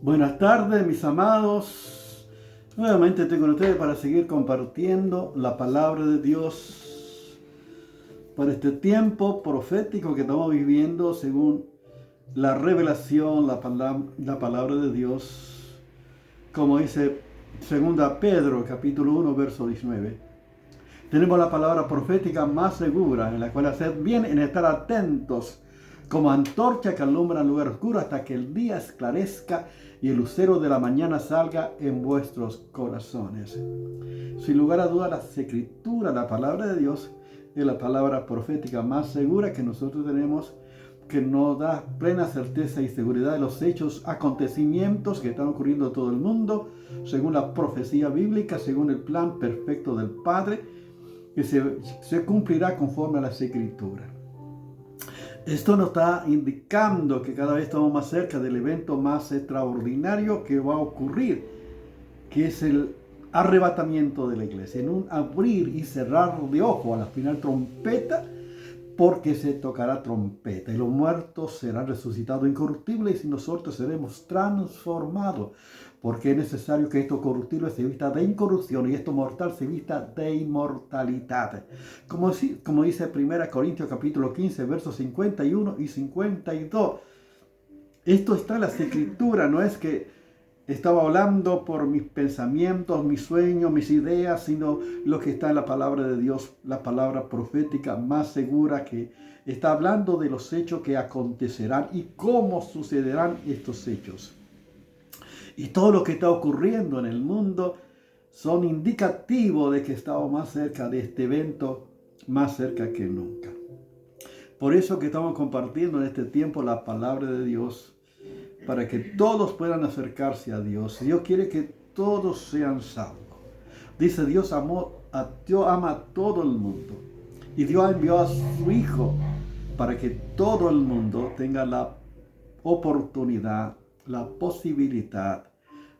Buenas tardes, mis amados. Nuevamente estoy con ustedes para seguir compartiendo la palabra de Dios para este tiempo profético que estamos viviendo según la revelación, la palabra de Dios, como dice 2 Pedro, capítulo 1, verso 19. Tenemos la palabra profética más segura, en la cual haced bien en estar atentos, como antorcha que alumbra en lugar oscuro hasta que el día esclarezca y el lucero de la mañana salga en vuestros corazones. Sin lugar a dudas, la escritura, la palabra de Dios, es la palabra profética más segura que nosotros tenemos, que nos da plena certeza y seguridad de los hechos, acontecimientos que están ocurriendo en todo el mundo, según la profecía bíblica, según el plan perfecto del Padre, que se cumplirá conforme a las escrituras. Esto nos está indicando que cada vez estamos más cerca del evento más extraordinario que va a ocurrir, que es el arrebatamiento de la iglesia, en un abrir y cerrar de ojos a la final trompeta, porque se tocará trompeta y los muertos serán resucitados incorruptibles y nosotros seremos transformados, porque es necesario que esto corruptible se vista de incorrupción y esto mortal se vista de inmortalidad. Como dice 1 Corintios capítulo 15, versos 51 y 52. Esto está en las escrituras, no es que estaba hablando por mis pensamientos, mis sueños, mis ideas, sino lo que está en la palabra de Dios, la palabra profética más segura, que está hablando de los hechos que acontecerán y cómo sucederán estos hechos. Y todo lo que está ocurriendo en el mundo son indicativos de que estamos más cerca de este evento, más cerca que nunca. Por eso que estamos compartiendo en este tiempo la palabra de Dios, para que todos puedan acercarse a Dios. Dios quiere que todos sean salvos. Dice, Dios ama a todo el mundo. Y Dios envió a su Hijo para que todo el mundo tenga la oportunidad, la posibilidad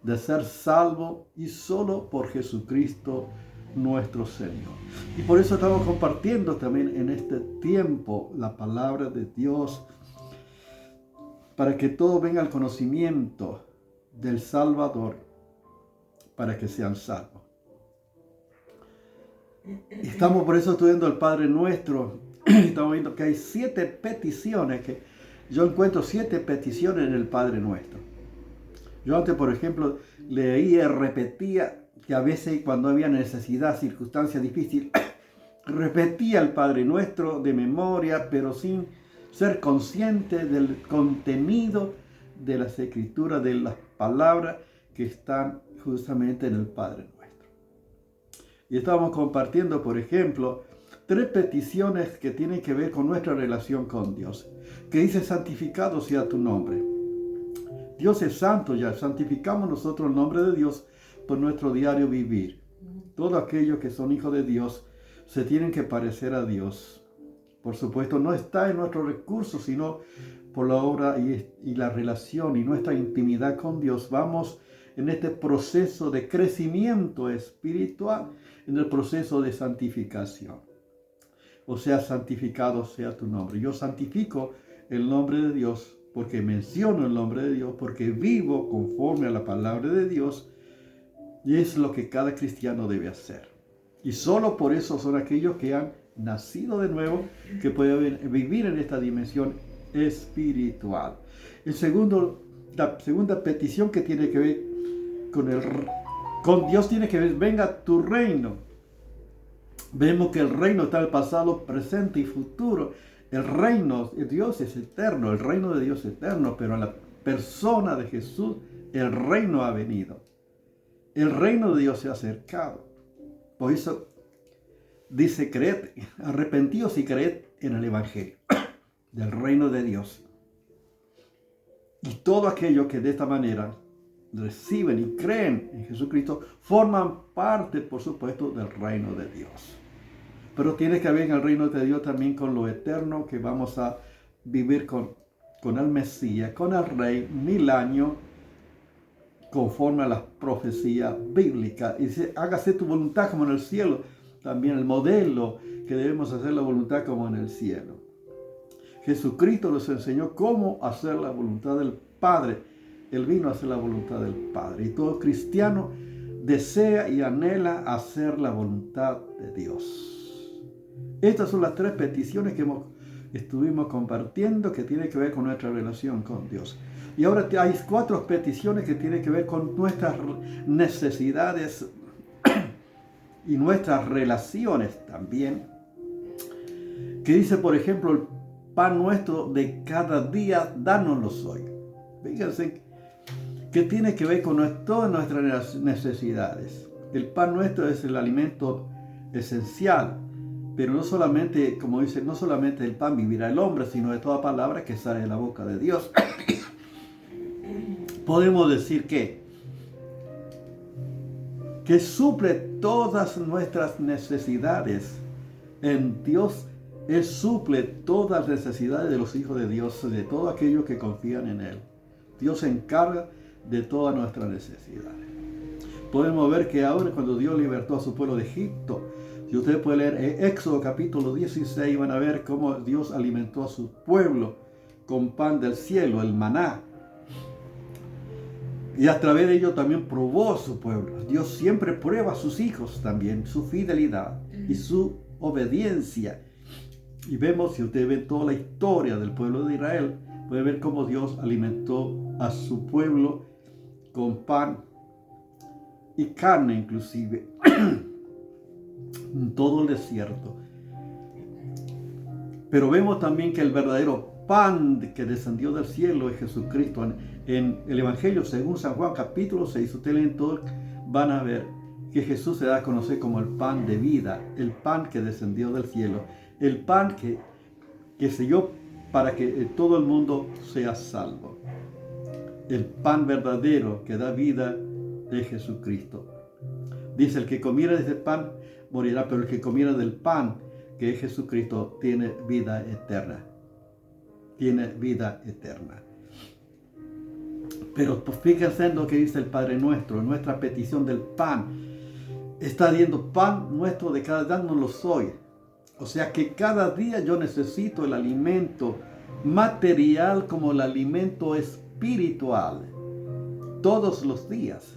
de ser salvo, y solo por Jesucristo nuestro Señor. Y por eso estamos compartiendo también en este tiempo la palabra de Dios, para que todo venga al conocimiento del Salvador, para que sean salvos. Estamos por eso estudiando el Padre Nuestro. Estamos viendo que hay 7 peticiones, que yo encuentro 7 peticiones en el Padre Nuestro. Yo antes, por ejemplo, leía y repetía, que a veces cuando había necesidad, circunstancias difíciles, repetía el Padre Nuestro de memoria, pero sin ser consciente del contenido de las escrituras, de las palabras que están justamente en el Padre Nuestro. Y estamos compartiendo, por ejemplo, 3 peticiones que tienen que ver con nuestra relación con Dios, que dice: santificado sea tu nombre. Dios es santo, ya santificamos nosotros el nombre de Dios por nuestro diario vivir. Todos aquellos que son hijos de Dios se tienen que parecer a Dios. Por supuesto, no está en nuestros recursos, sino por la obra y la relación y nuestra intimidad con Dios. Vamos en este proceso de crecimiento espiritual, en el proceso de santificación. O sea, santificado sea tu nombre. Yo santifico el nombre de Dios porque menciono el nombre de Dios, porque vivo conforme a la palabra de Dios, y es lo que cada cristiano debe hacer. Y solo por eso son aquellos que han nacido de nuevo, que pueden vivir en esta dimensión espiritual. La segunda petición que tiene que ver con Dios tiene que ver: venga tu reino. Vemos que el reino está en el pasado, presente y futuro. El reino de Dios es eterno, el reino de Dios es eterno, pero en la persona de Jesús el reino ha venido. El reino de Dios se ha acercado. Por eso dice: creed, arrepentíos y creed en el Evangelio del reino de Dios. Y todo aquello que de esta manera reciben y creen en Jesucristo forman parte, por supuesto, del reino de Dios. Pero tiene que haber en el reino de Dios también con lo eterno, que vamos a vivir con el Mesías, con el Rey, 1000 años, conforme a las profecías bíblicas. Y dice: hágase tu voluntad como en el cielo. También el modelo que debemos hacer la voluntad como en el cielo. Jesucristo nos enseñó cómo hacer la voluntad del Padre, Él vino a hacer la voluntad del Padre. Y todo cristiano desea y anhela hacer la voluntad de Dios. Estas son las 3 peticiones que estuvimos compartiendo, que tienen que ver con nuestra relación con Dios. Y ahora hay 4 peticiones que tienen que ver con nuestras necesidades y nuestras relaciones también. Que dice, por ejemplo, el pan nuestro de cada día, dánoslo hoy. Fíjense que tiene que ver con todas nuestras necesidades. El pan nuestro es el alimento esencial, pero no solamente, como dice, no solamente del pan vivirá el hombre, sino de toda palabra que sale de la boca de Dios. Podemos decir que suple todas nuestras necesidades. En Dios, Él suple todas las necesidades de los hijos de Dios, de todos aquellos que confían en Él. Dios se encarga de todas nuestras necesidades. Podemos ver que ahora, cuando Dios libertó a su pueblo de Egipto, si ustedes pueden leer Éxodo capítulo 16, van a ver cómo Dios alimentó a su pueblo con pan del cielo, el maná. Y a través de ello también probó a su pueblo. Dios siempre prueba a sus hijos también, su fidelidad y su obediencia. Y vemos, si ustedes ven toda la historia del pueblo de Israel, pueden ver cómo Dios alimentó a su pueblo con pan y carne inclusive en todo el desierto. Pero vemos también que el verdadero pan que descendió del cielo es Jesucristo. En el Evangelio según San Juan capítulo 6, ustedes leen todo, van a ver que Jesús se da a conocer como el pan de vida, el pan que descendió del cielo, el pan que selló para que todo el mundo sea salvo. El pan verdadero que da vida de Jesucristo. Dice, el que comiera de ese pan morirá, pero el que comiera del pan que es Jesucristo tiene vida eterna. Tiene vida eterna. Pero pues, fíjense en lo que dice el Padre Nuestro, nuestra petición del pan. Está diciendo, pan nuestro de cada día dánoslo hoy. O sea que cada día yo necesito el alimento material como el alimento espiritual. Todos los días.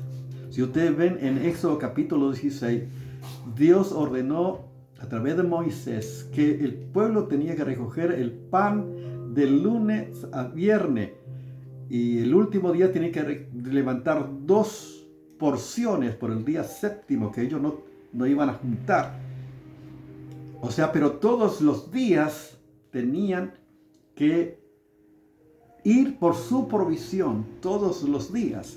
Si ustedes ven en Éxodo capítulo 16, Dios ordenó a través de Moisés que el pueblo tenía que recoger el pan de lunes a viernes. Y el último día tenía que levantar 2 porciones por el día séptimo que ellos no iban a juntar. O sea, pero todos los días tenían que ir por su provisión, todos los días.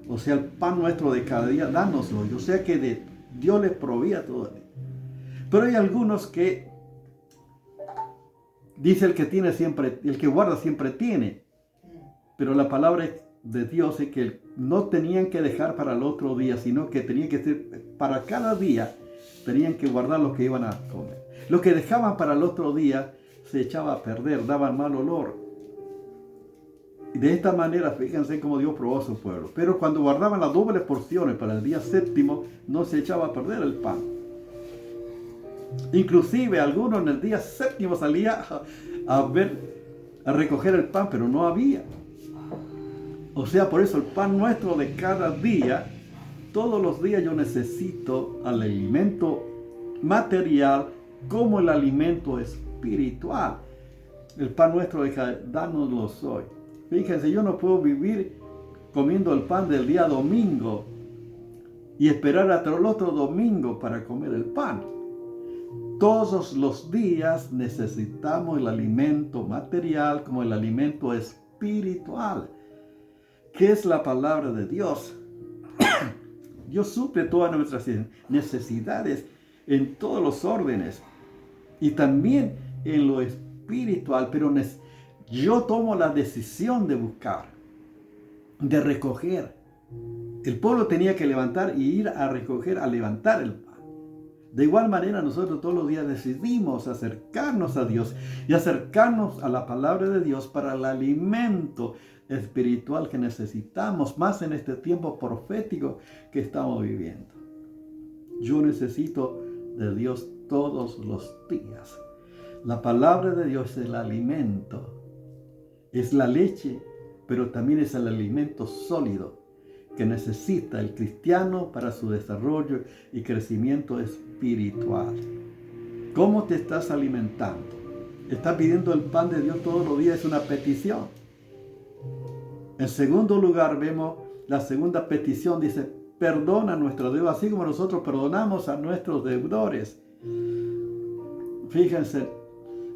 O sea, el pan nuestro de cada día, dánoslo. O sea que Dios les proveía todo. Pero hay algunos que dice el que tiene siempre, el que guarda siempre tiene. Pero la palabra de Dios es que no tenían que dejar para el otro día, sino que tenían que ser para cada día, tenían que guardar lo que iban a comer. Lo que dejaban para el otro día se echaba a perder, daban mal olor. Y de esta manera, fíjense cómo Dios probó a su pueblo. Pero cuando guardaban las dobles porciones para el día séptimo, no se echaba a perder el pan. Inclusive algunos en el día séptimo salían a recoger el pan, pero no había. O sea, por eso el pan nuestro de cada día, todos los días yo necesito al alimento material como el alimento espiritual. El pan nuestro de cada día, dánoslo hoy. Fíjense, yo no puedo vivir comiendo el pan del día domingo y esperar hasta el otro domingo para comer el pan. Todos los días necesitamos el alimento material como el alimento espiritual, que es la palabra de Dios. Dios suple todas nuestras necesidades en todos los órdenes y también en lo espiritual, pero yo tomo la decisión de buscar, de recoger. El pueblo tenía que levantar y ir a recoger, a levantar el pan. De igual manera nosotros todos los días decidimos acercarnos a Dios y acercarnos a la palabra de Dios para el alimento espiritual que necesitamos, más en este tiempo profético que estamos viviendo. Yo necesito de Dios todos los días. La palabra de Dios es el alimento, es la leche pero también es el alimento sólido que necesita el cristiano para su desarrollo y crecimiento espiritual. ¿Cómo te estás alimentando? ¿Estás pidiendo el pan de Dios todos los días? Es una petición. En segundo lugar, vemos la segunda petición, dice, perdona nuestros deudas, así como nosotros perdonamos a nuestros deudores. Fíjense,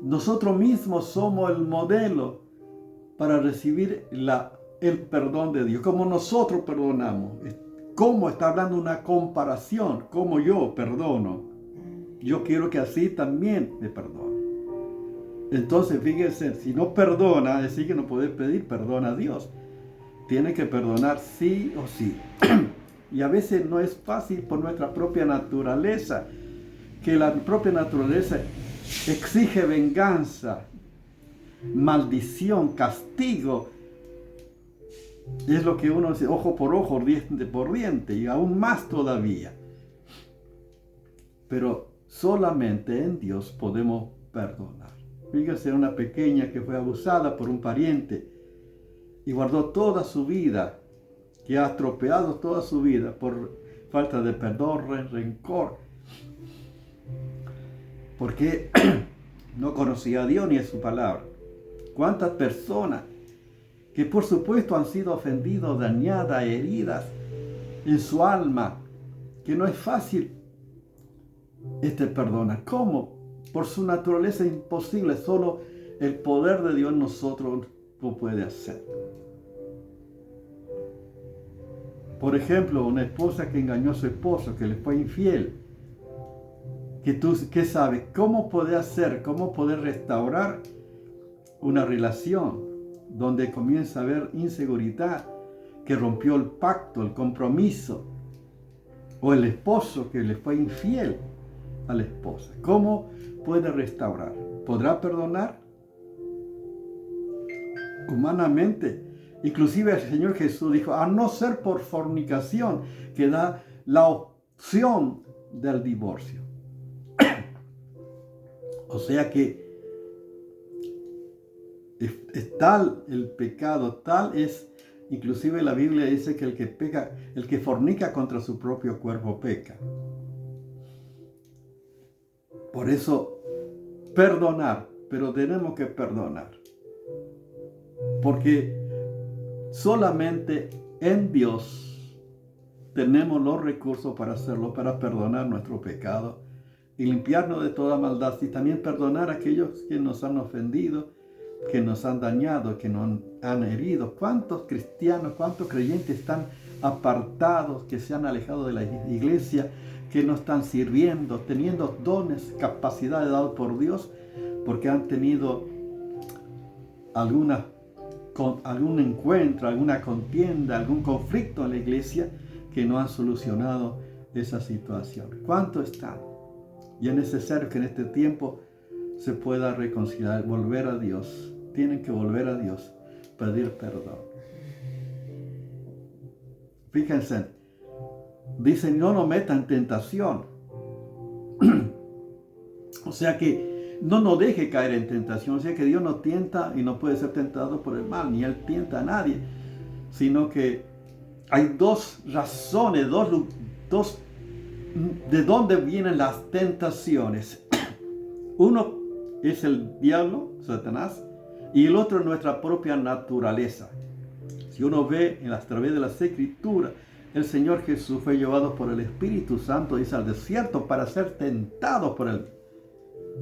nosotros mismos somos el modelo para recibir el perdón de Dios, como nosotros perdonamos. ¿Cómo está hablando una comparación? ¿Cómo yo perdono? Yo quiero que así también me perdone. Entonces, fíjense, si no perdona, es decir que no puede pedir perdón a Dios. Tiene que perdonar sí o sí. Y a veces no es fácil por nuestra propia naturaleza, que la propia naturaleza exige venganza, maldición, castigo. Es lo que uno dice, ojo por ojo, diente por diente, y aún más todavía. Pero solamente en Dios podemos perdonar. Fíjese, una pequeña que fue abusada por un pariente y guardó toda su vida, que ha estropeado toda su vida por falta de perdón, rencor, porque no conocía a Dios ni a su palabra. ¿Cuántas personas que por supuesto han sido ofendidas, dañadas, heridas en su alma, que no es fácil perdonar? ¿Cómo? Por su naturaleza imposible, solo el poder de Dios en nosotros lo puede hacer. Por ejemplo, una esposa que engañó a su esposo, que le fue infiel. ¿Qué sabe? ¿Cómo puede hacer? ¿Cómo poder restaurar una relación donde comienza a haber inseguridad, que rompió el pacto, el compromiso? O el esposo que le fue infiel a la esposa. ¿Cómo puede restaurar? ¿Podrá perdonar? Humanamente. Inclusive el Señor Jesús dijo, a no ser por fornicación, que da la opción del divorcio. O sea que es tal el pecado, tal es, inclusive la Biblia dice que el que peca, el que fornica contra su propio cuerpo peca. Por eso, perdonar, pero tenemos que perdonar. Porque solamente en Dios tenemos los recursos para hacerlo, para perdonar nuestro pecado y limpiarnos de toda maldad, y también perdonar a aquellos que nos han ofendido, que nos han dañado, que nos han herido. ¿Cuántos cristianos, cuántos creyentes están apartados, que se han alejado de la iglesia, que no están sirviendo, teniendo dones, capacidades dadas por Dios, porque han tenido algún encuentro, alguna contienda, algún conflicto en la iglesia, que no han solucionado esa situación? ¿Cuántos están? Y es necesario que en este tiempo se pueda reconciliar, volver a Dios. Tienen que volver a Dios, pedir perdón. Fíjense, dicen, no nos metan en tentación. O sea que no nos deje caer en tentación. O sea que Dios no tienta y no puede ser tentado por el mal, ni Él tienta a nadie. Sino que hay dos razones, dos de dónde vienen las tentaciones. Uno es el diablo, Satanás, y el otro es nuestra propia naturaleza. Si uno ve a través de las Escrituras, el Señor Jesús fue llevado por el Espíritu Santo, dice, al desierto para ser tentado por él.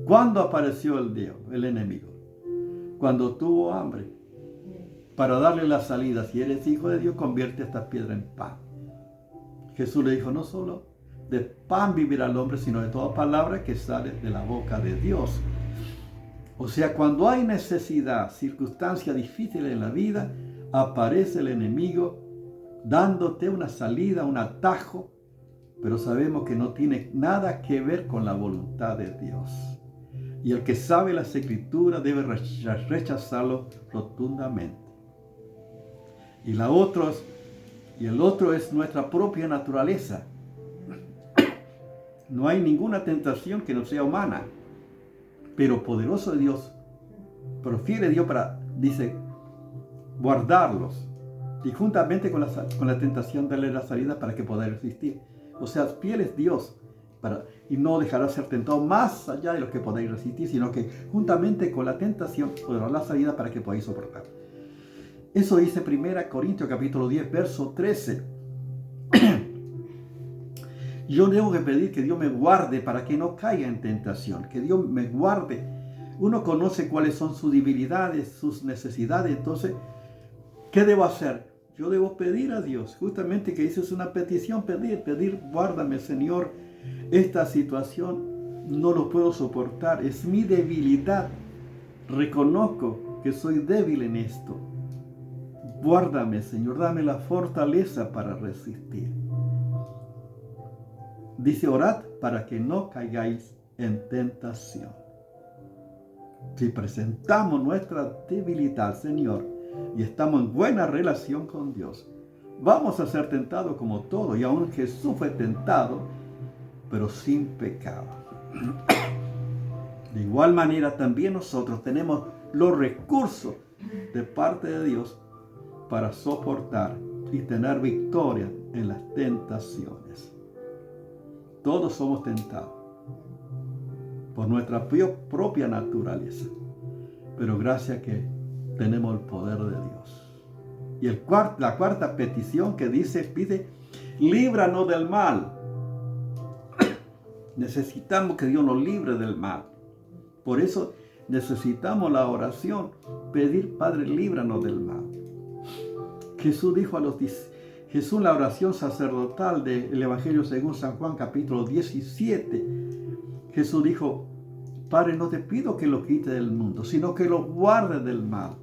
¿Cuándo apareció el diablo, el enemigo? Cuando tuvo hambre, para darle la salida. Si eres hijo de Dios, convierte esta piedra en pan. Jesús le dijo, no solo de pan vivirá el hombre, sino de toda palabra que sale de la boca de Dios. O sea, cuando hay necesidad, circunstancias difíciles en la vida, aparece el enemigo dándote una salida, un atajo, pero sabemos que no tiene nada que ver con la voluntad de Dios. Y el que sabe las Escrituras debe rechazarlo rotundamente. Y el otro es nuestra propia naturaleza. No hay ninguna tentación que no sea humana, pero poderoso de Dios, profiere Dios para, dice, guardarlos. Y juntamente con la tentación darle la salida para que pueda resistir. O sea, fiel es Dios y no dejará ser tentado más allá de lo que podáis resistir, sino que juntamente con la tentación os dará la salida para que podáis soportar. Eso dice 1 Corintios capítulo 10, verso 13. Yo tengo que pedir que Dios me guarde para que no caiga en tentación, que Dios me guarde. Uno conoce cuáles son sus debilidades, sus necesidades, entonces, ¿qué debo hacer? Yo debo pedir a Dios, justamente que eso es una petición, pedir, guárdame, Señor, esta situación no lo puedo soportar, es mi debilidad, reconozco que soy débil en esto. Guárdame, Señor, dame la fortaleza para resistir. Dice, orad para que no caigáis en tentación. Si presentamos nuestra debilidad al Señor y estamos en buena relación con Dios, vamos a ser tentados como todo. Y aún Jesús fue tentado, pero sin pecado. De igual manera, también nosotros tenemos los recursos de parte de Dios para soportar y tener victoria en las tentaciones. Todos somos tentados por nuestra propia naturaleza, pero gracias que tenemos el poder de Dios. Y la cuarta petición que pide, líbranos del mal. Necesitamos que Dios nos libre del mal. Por eso necesitamos la oración, pedir, Padre, líbranos del mal. Jesús dijo Jesús, la oración sacerdotal del Evangelio según San Juan capítulo 17, Jesús dijo, Padre, no te pido que lo quite del mundo, sino que lo guarde del mal.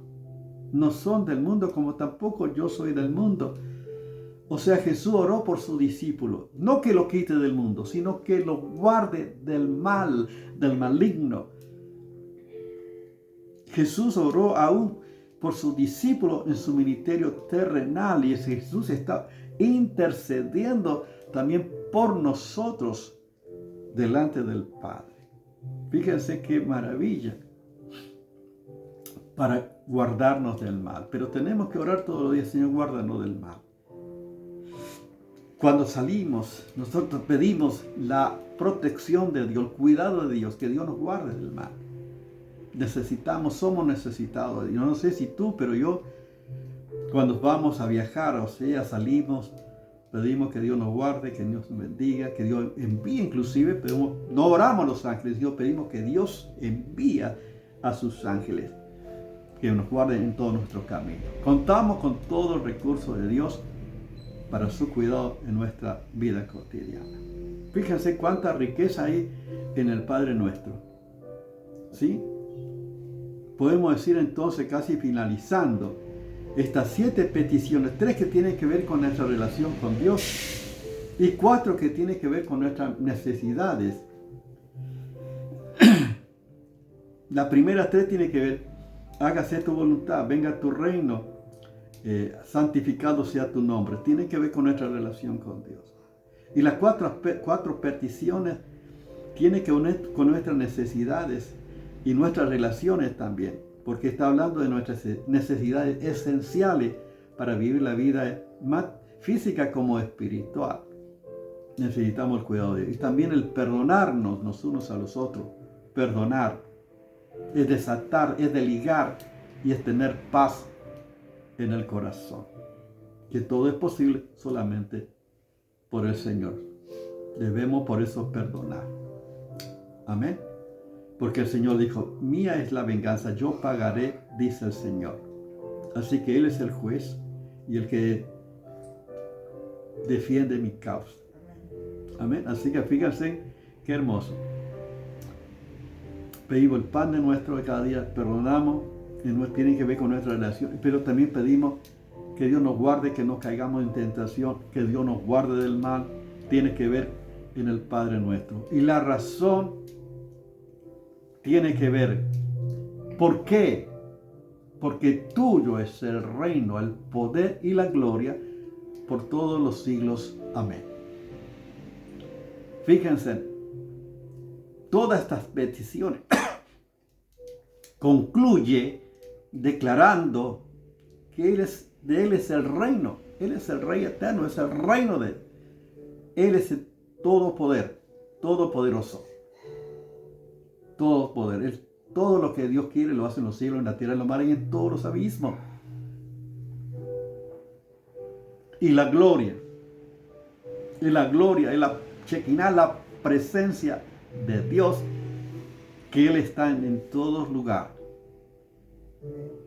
No son del mundo como tampoco yo soy del mundo. O sea, Jesús oró por su discípulo, no que lo quite del mundo, sino que lo guarde del mal, del maligno. Jesús oró aún por su discípulo en su ministerio terrenal, y Jesús está intercediendo también por nosotros delante del Padre. Fíjense qué maravilla para guardarnos del mal. Pero tenemos que orar todos los días, Señor, guárdanos del mal. Cuando salimos, nosotros pedimos la protección de Dios, el cuidado de Dios, que Dios nos guarde del mal. Somos necesitados de Dios. No sé si tú, pero yo, cuando vamos a viajar, o sea, salimos, pedimos que Dios nos guarde, que Dios nos bendiga, que Dios envíe, inclusive, no oramos a los ángeles, Dios pedimos que Dios envía a sus ángeles, que nos guarden en todo nuestro camino. Contamos con todo el recurso de Dios para su cuidado en nuestra vida cotidiana. Fíjense cuánta riqueza hay en el Padre Nuestro. ¿Sí? Podemos decir entonces, casi finalizando, estas 7 peticiones, 3 que tienen que ver con nuestra relación con Dios y 4 que tienen que ver con nuestras necesidades. La primera 3 tiene que ver, hágase tu voluntad, venga tu reino, santificado sea tu nombre. Tiene que ver con nuestra relación con Dios. Y las 4 peticiones tienen que ver con nuestras necesidades y nuestras relaciones también, porque está hablando de nuestras necesidades esenciales para vivir la vida más física como espiritual. Necesitamos el cuidado de Dios. Y también el perdonarnos los unos a los otros. Perdonar es desatar, es desligar y es tener paz en el corazón. Que todo es posible solamente por el Señor. Debemos por eso perdonar. Amén. Porque el Señor dijo, mía es la venganza, yo pagaré, dice el Señor. Así que Él es el juez y el que defiende mi causa. Amén. Así que fíjense qué hermoso. Pedimos el pan de nuestro de cada día, perdonamos, tiene que ver con nuestra relación, pero también pedimos que Dios nos guarde, que no caigamos en tentación, que Dios nos guarde del mal, tiene que ver en el Padre Nuestro. Y la razón tiene que ver, ¿por qué? Porque tuyo es el reino, el poder y la gloria por todos los siglos. Amén. Fíjense, todas estas peticiones concluye declarando que de Él es el reino. Él es el Rey eterno, es el reino de Él. Él es el todopoderoso. Todo poder. Todo lo que Dios quiere lo hace en los cielos, en la tierra, en los mares y en todos los abismos. Y la gloria, y la Shekinah, la presencia de Dios, que Él está en todos lugares.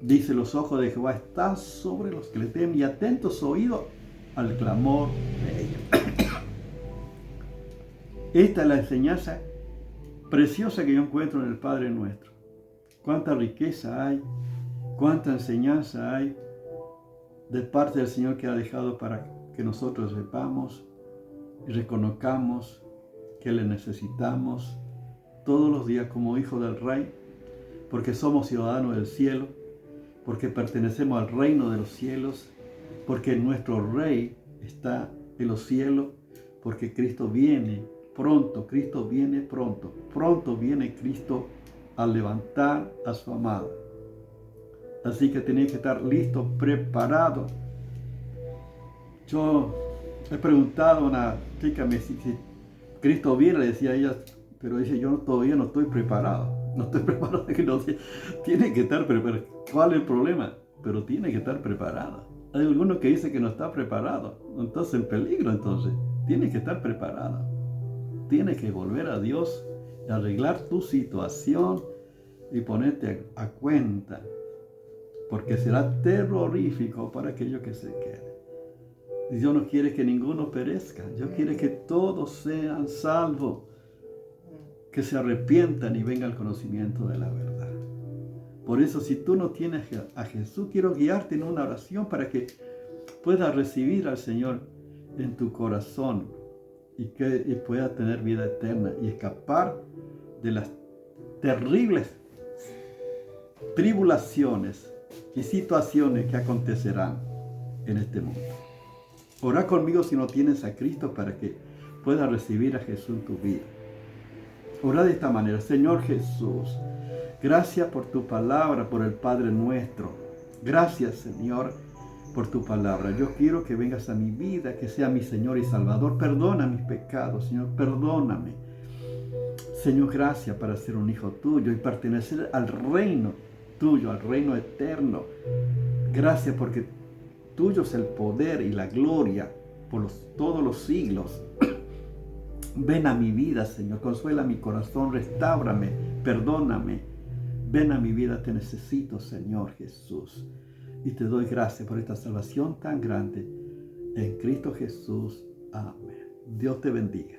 Dice: los ojos de Jehová están sobre los que le temen y atentos oídos al clamor de ellos. Esta es la enseñanza preciosa que yo encuentro en el Padre Nuestro. Cuánta riqueza hay, cuánta enseñanza hay de parte del Señor que ha dejado para que nosotros sepamos y reconozcamos que le necesitamos todos los días como hijos del Rey, porque somos ciudadanos del cielo, porque pertenecemos al reino de los cielos, porque nuestro Rey está en los cielos, porque Cristo viene pronto, pronto viene Cristo a levantar a su amado. Así que tenéis que estar listos, preparados. Yo he preguntado a una chica, si Cristo viene, le decía ella, pero dice: yo todavía no estoy preparado. No estoy preparado. Tiene que estar preparado. ¿Cuál es el problema? Pero tiene que estar preparado. Hay algunos que dicen que no está preparado. Entonces, en peligro, entonces. Tiene que estar preparado. Tienes que volver a Dios, arreglar tu situación y ponerte a cuenta, porque será terrorífico para aquellos que se queden. Dios no quiere que ninguno perezca. Dios quiere que todos sean salvos, que se arrepientan y vengan al conocimiento de la verdad. Por eso, si tú no tienes a Jesús, quiero guiarte en una oración para que puedas recibir al Señor en tu corazón y pueda tener vida eterna y escapar de las terribles tribulaciones y situaciones que acontecerán en este mundo. Ora conmigo si no tienes a Cristo para que puedas recibir a Jesús en tu vida. Ora de esta manera: Señor Jesús, gracias por tu palabra, por el Padre Nuestro. Gracias, Señor, por tu palabra. Yo quiero que vengas a mi vida, que sea mi Señor y Salvador. Perdona mis pecados, Señor, perdóname. Señor, gracias para ser un hijo tuyo y pertenecer al reino tuyo, al reino eterno. Gracias porque tuyo es el poder y la gloria por todos los siglos. Ven a mi vida, Señor, consuela mi corazón, restáurame, perdóname. Ven a mi vida, te necesito, Señor Jesús. Y te doy gracias por esta salvación tan grande en Cristo Jesús. Amén. Dios te bendiga.